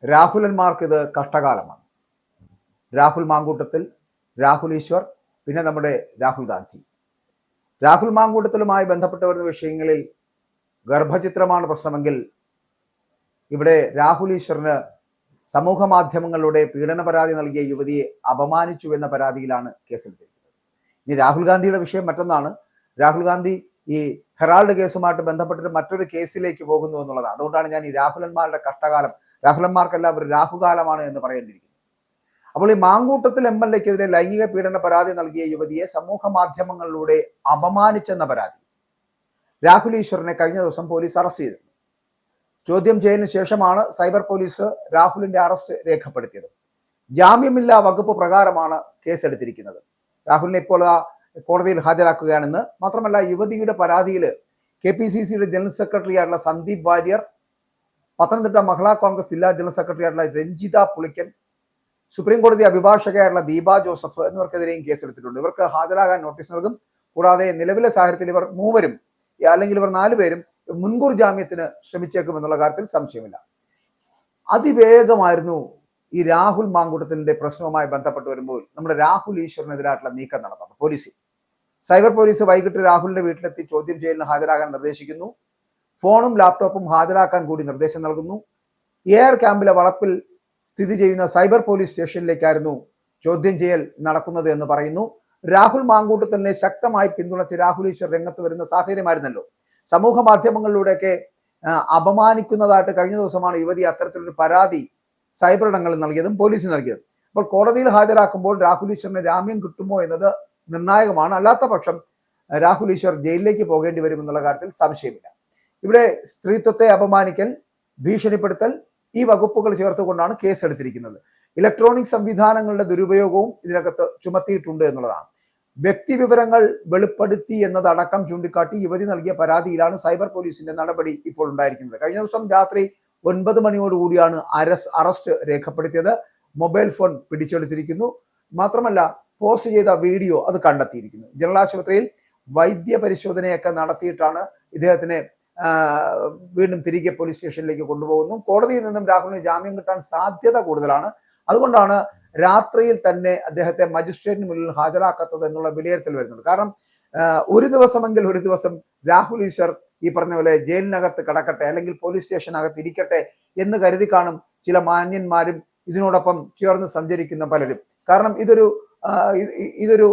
രാഹുലന്മാർക്ക് ഇത് കഷ്ടകാലമാണ്. രാഹുൽ മാങ്കൂട്ടത്തിൽ, രാഹുൽ ഈശ്വർ, പിന്നെ നമ്മുടെ രാഹുൽ ഗാന്ധി. രാഹുൽ മാങ്കൂട്ടത്തിലുമായി ബന്ധപ്പെട്ട് വരുന്ന വിഷയങ്ങളിൽ ഗർഭചിത്രമാണ് പ്രശ്നമെങ്കിൽ ഇവിടെ രാഹുൽ ഈശ്വറിന് സമൂഹ മാധ്യമങ്ങളിലൂടെ പീഡന പരാതി നൽകിയ യുവതിയെ അപമാനിച്ചു എന്ന പരാതിയിലാണ് കേസെടുത്തിരിക്കുന്നത്. ഇനി രാഹുൽ ഗാന്ധിയുടെ വിഷയം മറ്റൊന്നാണ്. രാഹുൽ ഗാന്ധി ഈ ഹെറാൾഡ് കേസുമായിട്ട് ബന്ധപ്പെട്ടിട്ട് മറ്റൊരു കേസിലേക്ക് പോകുന്നു എന്നുള്ളതാണ്. അതുകൊണ്ടാണ് ഞാൻ ഈ രാഹുലന്മാരുടെ കഷ്ടകാലം, രാഹുലന്മാർക്കെല്ലാം ഒരു രാഹുകാലമാണ് എന്ന് പറയേണ്ടിയിരിക്കുന്നത്. അപ്പോൾ ഈ മാങ്കൂട്ടത്തിൽ MLA-ക്കെതിരെ ലൈംഗിക പീഡന പരാതി നൽകിയ യുവതിയെ സമൂഹ മാധ്യമങ്ങളിലൂടെ അപമാനിച്ചെന്ന പരാതി രാഹുൽ ഈശ്വറിനെ കഴിഞ്ഞ ദിവസം പോലീസ് അറസ്റ്റ് ചെയ്തു. ചോദ്യം ചെയ്യലിന് ശേഷമാണ് സൈബർ പോലീസ് രാഹുലിന്റെ അറസ്റ്റ് രേഖപ്പെടുത്തിയത്. ജാമ്യമില്ലാ വകുപ്പ് പ്രകാരമാണ് കേസെടുത്തിരിക്കുന്നത്. രാഹുലിനെ ഇപ്പോൾ കോടതിയിൽ ഹാജരാക്കുകയാണെന്ന് മാത്രമല്ല, യുവതിയുടെ പരാതിയിൽ KPCCയുടെ ജനറൽ സെക്രട്ടറി ആയിട്ടുള്ള സന്ദീപ് വാര്യർ, പത്തനംതിട്ട മഹിളാ കോൺഗ്രസ് ജില്ലാ ജനറൽ സെക്രട്ടറി ആയിട്ടുള്ള രഞ്ജിത പുളിക്കൻ, സുപ്രീം കോടതി അഭിഭാഷകയായിട്ടുള്ള ദീപ ജോസഫ് എന്നിവർക്കെതിരെയും കേസെടുത്തിട്ടുണ്ട്. ഇവർക്ക് ഹാജരാകാൻ നോട്ടീസ് നൽകും. കൂടാതെ നിലവിലെ സാഹചര്യത്തിൽ ഇവർ മൂവരും അല്ലെങ്കിൽ ഇവർ 4 പേരും മുൻകൂർ ജാമ്യത്തിന് ശ്രമിച്ചേക്കുമെന്നുള്ള കാര്യത്തിൽ സംശയമില്ല. അതിവേഗമായിരുന്നു ഈ രാഹുൽ മാങ്കൂട്ടത്തിന്റെ പ്രശ്നവുമായി ബന്ധപ്പെട്ട് വരുമ്പോൾ നമ്മുടെ രാഹുൽ ഈശ്വറിനെതിരായിട്ടുള്ള നീക്കം നടന്നത്. സൈബർ പോലീസ് വൈകിട്ട് രാഹുലിന്റെ വീട്ടിലെത്തി ചോദ്യം ചെയ്യലിന് ഹാജരാകാൻ നിർദ്ദേശിക്കുന്നു. ഫോണും ലാപ്ടോപ്പും ഹാജരാക്കാൻ കൂടി നിർദ്ദേശം നൽകുന്നു. എയർ ക്യാമ്പിലെ വളപ്പിൽ സ്ഥിതി ചെയ്യുന്ന സൈബർ പോലീസ് സ്റ്റേഷനിലേക്കായിരുന്നു ചോദ്യം ചെയ്യൽ നടക്കുന്നത് എന്ന് പറയുന്നു. രാഹുൽ മാങ്കൂട്ടത്തിനെ ശക്തമായി പിന്തുണച്ച് രാഹുൽ ഈശ്വർ രംഗത്ത് വരുന്ന സാഹചര്യമായിരുന്നല്ലോ. സമൂഹ മാധ്യമങ്ങളിലൂടെയൊക്കെ അപമാനിക്കുന്നതായിട്ട് കഴിഞ്ഞ ദിവസമാണ് യുവതി അത്തരത്തിലൊരു പരാതി സൈബർ ഇടങ്ങളിൽ നൽകിയതും പോലീസിന് നൽകിയതും. അപ്പോൾ കോടതിയിൽ ഹാജരാക്കുമ്പോൾ രാഹുൽ ഈശ്വറിന് ജാമ്യം കിട്ടുമോ എന്നത് നിർണായകമാണ്. അല്ലാത്ത പക്ഷം രാഹുൽ ഈശ്വർ ജയിലിലേക്ക് പോകേണ്ടി വരുമെന്നുള്ള കാര്യത്തിൽ സംശയമില്ല. ഇവിടെ സ്ത്രീത്വത്തെ അപമാനിക്കൽ, ഭീഷണിപ്പെടുത്തൽ, ഈ വകുപ്പുകൾ ചേർത്തുകൊണ്ടാണ് കേസെടുത്തിരിക്കുന്നത്. ഇലക്ട്രോണിക് സംവിധാനങ്ങളുടെ ദുരുപയോഗവും ഇതിനകത്ത് ചുമത്തിയിട്ടുണ്ട് എന്നുള്ളതാണ്. വ്യക്തി വിവരങ്ങൾ വെളിപ്പെടുത്തി എന്നതടക്കം ചൂണ്ടിക്കാട്ടി യുവതി നൽകിയ പരാതിയിലാണ് സൈബർ പോലീസിന്റെ നടപടി ഇപ്പോൾ ഉണ്ടായിരിക്കുന്നത്. കഴിഞ്ഞ ദിവസം രാത്രി 9 മണിയോടുകൂടിയാണ് അറസ്റ്റ് രേഖപ്പെടുത്തിയത്. മൊബൈൽ ഫോൺ പിടിച്ചെടുത്തിരിക്കുന്നു. മാത്രമല്ല, പോസ്റ്റ് ചെയ്ത വീഡിയോ അത് കണ്ടെത്തിയിരിക്കുന്നു. ജനറൽ ആശുപത്രിയിൽ വൈദ്യ പരിശോധനയൊക്കെ നടത്തിയിട്ടാണ് ഇദ്ദേഹത്തിനെ വീണ്ടും തിരികെ പോലീസ് സ്റ്റേഷനിലേക്ക് കൊണ്ടുപോകുന്നു. കോടതിയിൽ നിന്നും രാഹുലിന് ജാമ്യം കിട്ടാൻ സാധ്യത കൂടുതലാണ്. അതുകൊണ്ടാണ് രാത്രിയിൽ തന്നെ അദ്ദേഹത്തെ മജിസ്ട്രേറ്റിന് മുന്നിൽ ഹാജരാക്കാത്തത് എന്നുള്ള വിലയിരുത്തൽ വരുന്നുണ്ട്. കാരണം ഒരു ദിവസം രാഹുൽ ഈശ്വർ ഈ പറഞ്ഞ പോലെ ജയിലിനകത്ത് കിടക്കട്ടെ, അല്ലെങ്കിൽ പോലീസ് സ്റ്റേഷനകത്ത് ഇരിക്കട്ടെ എന്ന് കരുതി കാണും ചില മാന്യന്മാരും ഇതിനോടൊപ്പം ചേർന്ന് സഞ്ചരിക്കുന്ന പലരും. കാരണം ഇതൊരു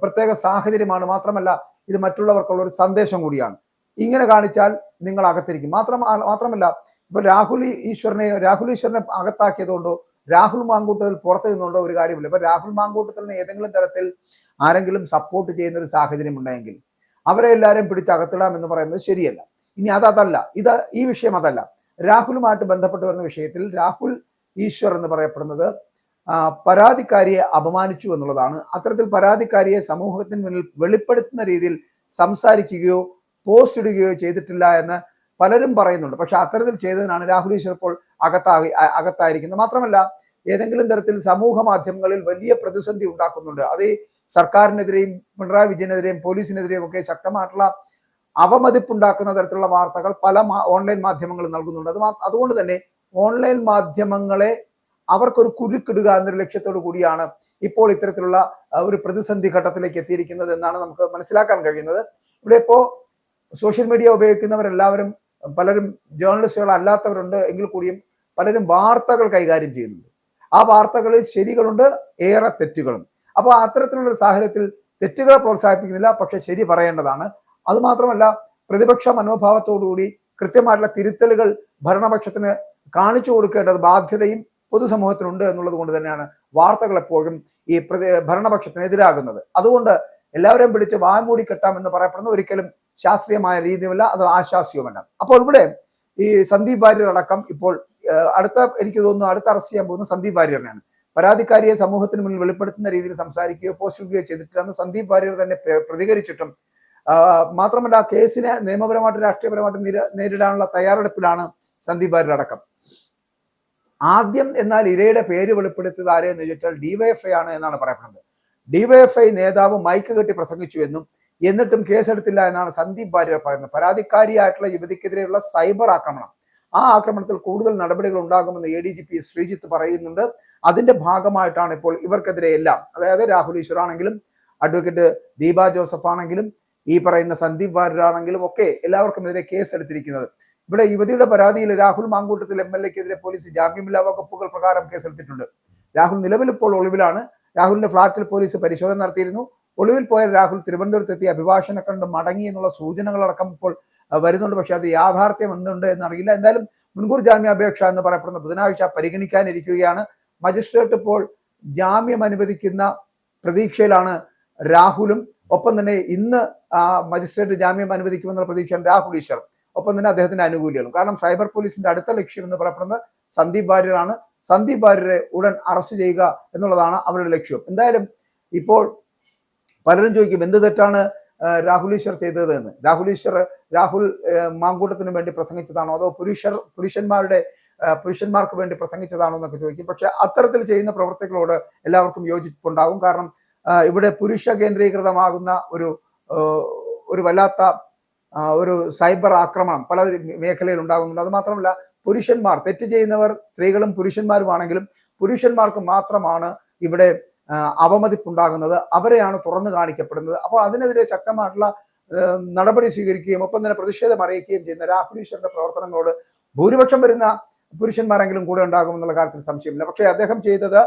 പ്രത്യേക സാഹചര്യമാണ്. മാത്രമല്ല, ഇത് മറ്റുള്ളവർക്കുള്ള ഒരു സന്ദേശം കൂടിയാണ്. ഇങ്ങനെ കാണിച്ചാൽ നിങ്ങൾ അകത്തിരിക്കും. മാത്രമല്ല, ഇപ്പൊ രാഹുൽ ഈശ്വറിനെ അകത്താക്കിയതുകൊണ്ടോ രാഹുൽ മാങ്കൂട്ടത്തിൽ പുറത്തു നിന്നുകൊണ്ടോ ഒരു കാര്യമില്ല. ഇപ്പൊ രാഹുൽ മാങ്കൂട്ടത്തിന് ഏതെങ്കിലും തരത്തിൽ ആരെങ്കിലും സപ്പോർട്ട് ചെയ്യുന്ന ഒരു സാഹചര്യം ഉണ്ടെങ്കിൽ അവരെ എല്ലാവരും പിടിച്ച് അകത്തിടാം എന്ന് പറയുന്നത് ശരിയല്ല. ഇനി ഈ വിഷയം അതല്ല. രാഹുലുമായിട്ട് ബന്ധപ്പെട്ട് വരുന്ന വിഷയത്തിൽ രാഹുൽ ഈശ്വർ എന്ന് പറയപ്പെടുന്നത് പരാതിക്കാരിയെ അപമാനിച്ചു എന്നുള്ളതാണ്. അത്തരത്തിൽ പരാതിക്കാരിയെ സമൂഹത്തിന് മുന്നിൽ വെളിപ്പെടുത്തുന്ന രീതിയിൽ സംസാരിക്കുകയോ പോസ്റ്റ് ഇടുകയോ ചെയ്തിട്ടില്ല എന്ന് പലരും പറയുന്നുണ്ട്. പക്ഷെ അത്തരത്തിൽ ചെയ്തതിനാണ് രാഹുൽ ഈശ്വർ ഇപ്പോൾ അകത്തായിരിക്കുന്നത്. മാത്രമല്ല, ഏതെങ്കിലും തരത്തിൽ സമൂഹ മാധ്യമങ്ങളിൽ വലിയ പ്രതിസന്ധി ഉണ്ടാക്കുന്നുണ്ട്. അത് ഈ സർക്കാരിനെതിരെയും പിണറായി വിജയനെതിരെയും പോലീസിനെതിരെയും ഒക്കെ ശക്തമായിട്ടുള്ള അവമതിപ്പുണ്ടാക്കുന്ന തരത്തിലുള്ള വാർത്തകൾ പല ഓൺലൈൻ മാധ്യമങ്ങളും നൽകുന്നുണ്ട്. അതുകൊണ്ട് തന്നെ ഓൺലൈൻ മാധ്യമങ്ങളെ അവർക്കൊരു കുരുക്കിടുക എന്നൊരു ലക്ഷ്യത്തോടു കൂടിയാണ് ഇപ്പോൾ ഇത്തരത്തിലുള്ള ഒരു പ്രതിസന്ധി ഘട്ടത്തിലേക്ക് എത്തിയിരിക്കുന്നത് എന്നാണ് നമുക്ക് മനസ്സിലാക്കാൻ കഴിയുന്നത്. ഇവിടെ ഇപ്പോ സോഷ്യൽ മീഡിയ ഉപയോഗിക്കുന്നവരെല്ലാവരും, പലരും ജേർണലിസ്റ്റുകൾ അല്ലാത്തവരുണ്ട് എങ്കിൽ കൂടിയും പലരും വാർത്തകൾ കൈകാര്യം ചെയ്യുന്നുണ്ട്. ആ വാർത്തകളിൽ ശരികളുണ്ട്, ഏറെ തെറ്റുകളും. അപ്പോൾ അത്തരത്തിലുള്ള സാഹചര്യത്തിൽ തെറ്റുകളെ പ്രോത്സാഹിപ്പിക്കുന്നില്ല, പക്ഷെ ശരി പറയേണ്ടതാണ്. അതുമാത്രമല്ല, പ്രതിപക്ഷ മനോഭാവത്തോടുകൂടി കൃത്യമായിട്ടുള്ള തിരുത്തലുകൾ ഭരണപക്ഷത്തിന് കാണിച്ചു കൊടുക്കേണ്ടത് ബാധ്യതയും പൊതുസമൂഹത്തിനുണ്ട് എന്നുള്ളത് കൊണ്ട് തന്നെയാണ് വാർത്തകൾ എപ്പോഴും ഈ ഭരണപക്ഷത്തിനെതിരാകുന്നത്. അതുകൊണ്ട് എല്ലാവരെയും പിടിച്ച് വാമൂടി കെട്ടാമെന്ന് പറയപ്പെടുന്ന ഒരിക്കലും ശാസ്ത്രീയമായ രീതിയുമല്ല, അത് ആശാസ്യവുമല്ല. അപ്പോൾ ഇവിടെ ഈ സന്ദീപ് വാര്യർ അടക്കം ഇപ്പോൾ എനിക്ക് തോന്നുന്നു അടുത്ത അറസ്റ്റ് ചെയ്യാൻ പോകുന്ന സന്ദീപ് വാര്യറിനെയാണ്. പരാതിക്കാരിയെ സമൂഹത്തിന് മുന്നിൽ വെളിപ്പെടുത്തുന്ന രീതിയിൽ സംസാരിക്കുകയോ പോസ്റ്റ് ഇടുകയോ ചെയ്തിട്ടില്ലെന്ന് സന്ദീപ് വാര്യർ തന്നെ പ്രതികരിച്ചിട്ടും മാത്രമല്ല, കേസിനെ നിയമപരമായിട്ട് രാഷ്ട്രീയപരമായിട്ട് നേരിടാനുള്ള തയ്യാറെടുപ്പിലാണ് സന്ദീപ് വാര്യർ അടക്കം. ആദ്യം എന്നാൽ ഇരയുടെ പേര് വെളിപ്പെടുത്തിയത് ആരെയെന്ന് ചോദിച്ചാൽ DYFI ആണ് എന്നാണ് പറയപ്പെടുന്നത്. DYFI നേതാവ് മൈക്ക് കെട്ടി പ്രസംഗിച്ചു എന്നും എന്നിട്ടും കേസെടുത്തില്ല എന്നാണ് സന്ദീപ് വാര്യർ പറയുന്നത്. പരാതിക്കാരിയായിട്ടുള്ള യുവതിക്കെതിരെയുള്ള സൈബർ ആക്രമണം ആ ആക്രമണത്തിൽ കൂടുതൽ നടപടികൾ ഉണ്ടാകുമെന്ന് ADGP ശ്രീജിത്ത് പറയുന്നുണ്ട്. അതിന്റെ ഭാഗമായിട്ടാണ് ഇപ്പോൾ ഇവർക്കെതിരെ എല്ലാം, അതായത് രാഹുൽ ഈശ്വർ ആണെങ്കിലും അഡ്വക്കേറ്റ് ദീപ ജോസഫ് ആണെങ്കിലും ഈ പറയുന്ന സന്ദീപ് വാര്യരാണെങ്കിലും ഒക്കെ എല്ലാവർക്കുമെതിരെ കേസ് എടുത്തിരിക്കുന്നത്. ഇവിടെ യുവതിയുടെ പരാതിയിൽ രാഹുൽ മാങ്കൂട്ടത്തിൽ MLA-ക്കെതിരെ പോലീസ് ജാമ്യമില്ലാ വകുപ്പുകൾ പ്രകാരം കേസെടുത്തിട്ടുണ്ട്. രാഹുൽ നിലവിൽ ഇപ്പോൾ ഒളിവിലാണ്. രാഹുലിന്റെ ഫ്ളാറ്റിൽ പോലീസ് പരിശോധന നടത്തിയിരുന്നു. ഒളിവിൽ പോയ രാഹുൽ തിരുവനന്തപുരത്തെത്തി അഭിഭാഷകനെ കണ്ട് മടങ്ങി എന്നുള്ള സൂചനകളടക്കം ഇപ്പോൾ വരുന്നുണ്ട്. പക്ഷെ അത് യാഥാർത്ഥ്യം എന്തുണ്ട് എന്നറിയില്ല. എന്തായാലും മുൻകൂർ ജാമ്യാപേക്ഷ എന്ന് പറയപ്പെടുന്ന ബുധനാഴ്ച പരിഗണിക്കാനിരിക്കുകയാണ്. മജിസ്ട്രേറ്റ് ഇപ്പോൾ ജാമ്യം അനുവദിക്കുന്ന പ്രതീക്ഷയിലാണ് രാഹുലും. ഒപ്പം തന്നെ ഇന്ന് മജിസ്ട്രേറ്റ് ജാമ്യം അനുവദിക്കുമെന്നുള്ള പ്രതീക്ഷയാണ് രാഹുൽ ഈശ്വർ. ഒപ്പം തന്നെ അദ്ദേഹത്തിന്റെ അനുകൂലികളും. കാരണം സൈബർ പോലീസിന്റെ അടുത്ത ലക്ഷ്യം എന്ന് പറയപ്പെടുന്നത് സന്ദീപ് വാര്യരാണ്. സന്ദീപ് വാര്യരെ ഉടൻ അറസ്റ്റ് ചെയ്യുക എന്നുള്ളതാണ് അവരുടെ ലക്ഷ്യം. എന്തായാലും ഇപ്പോൾ പലരും ചോദിക്കും എന്ത് തെറ്റാണ് രാഹുൽ ഈശ്വർ ചെയ്തത് എന്ന്. രാഹുൽ മാങ്കൂട്ടത്തിന് വേണ്ടി പ്രസംഗിച്ചതാണോ അതോ പുരുഷന്മാർക്ക് വേണ്ടി പ്രസംഗിച്ചതാണോ എന്നൊക്കെ ചോദിക്കും. പക്ഷെ അത്തരത്തിൽ ചെയ്യുന്ന പ്രവർത്തികളോട് എല്ലാവർക്കും യോജിപ്പുണ്ടാകും. കാരണം ഇവിടെ പുരുഷ കേന്ദ്രീകൃതമാകുന്ന ഒരു വല്ലാത്ത ഒരു സൈബർ ആക്രമണം പല മേഖലയിൽ ഉണ്ടാകുന്നുണ്ട്. അത് മാത്രമല്ല പുരുഷന്മാർ, തെറ്റ് ചെയ്യുന്നവർ സ്ത്രീകളും പുരുഷന്മാരുമാണെങ്കിലും പുരുഷന്മാർക്ക് മാത്രമാണ് ഇവിടെ അവമതിപ്പുണ്ടാകുന്നത്, അവരെയാണ് തുറന്നു കാണിക്കപ്പെടുന്നത്. അപ്പോൾ അതിനെതിരെ ശക്തമായിട്ടുള്ള നടപടി സ്വീകരിക്കുകയും ഒപ്പം തന്നെ പ്രതിഷേധം അറിയിക്കുകയും ചെയ്യുന്ന രാഹുൽ ഈശ്വറിന്റെ പ്രവർത്തനങ്ങളോട് ഭൂരിപക്ഷം വരുന്ന പുരുഷന്മാരെങ്കിലും കൂടെ ഉണ്ടാകുമെന്നുള്ള കാര്യത്തിൽ സംശയമില്ല. പക്ഷേ അദ്ദേഹം ചെയ്തത്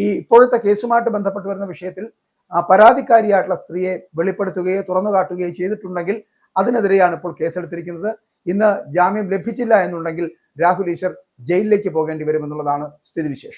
ഈ ഇപ്പോഴത്തെ കേസുമായിട്ട് ബന്ധപ്പെട്ട് വരുന്ന വിഷയത്തിൽ പരാതിക്കാരിയായിട്ടുള്ള സ്ത്രീയെ വെളിപ്പെടുത്തുകയോ തുറന്നു കാട്ടുകയോ ചെയ്തിട്ടുണ്ടെങ്കിൽ അതിനെതിരെയാണ് ഇപ്പോൾ കേസെടുത്തിരിക്കുന്നത്. ഇന്ന് ജാമ്യം ലഭിച്ചില്ല എന്നുണ്ടെങ്കിൽ രാഹുൽ ഈശ്വർ ജയിലിലേക്ക് പോകേണ്ടി വരുമെന്നുള്ളതാണ് സ്ഥിതിവിശേഷം.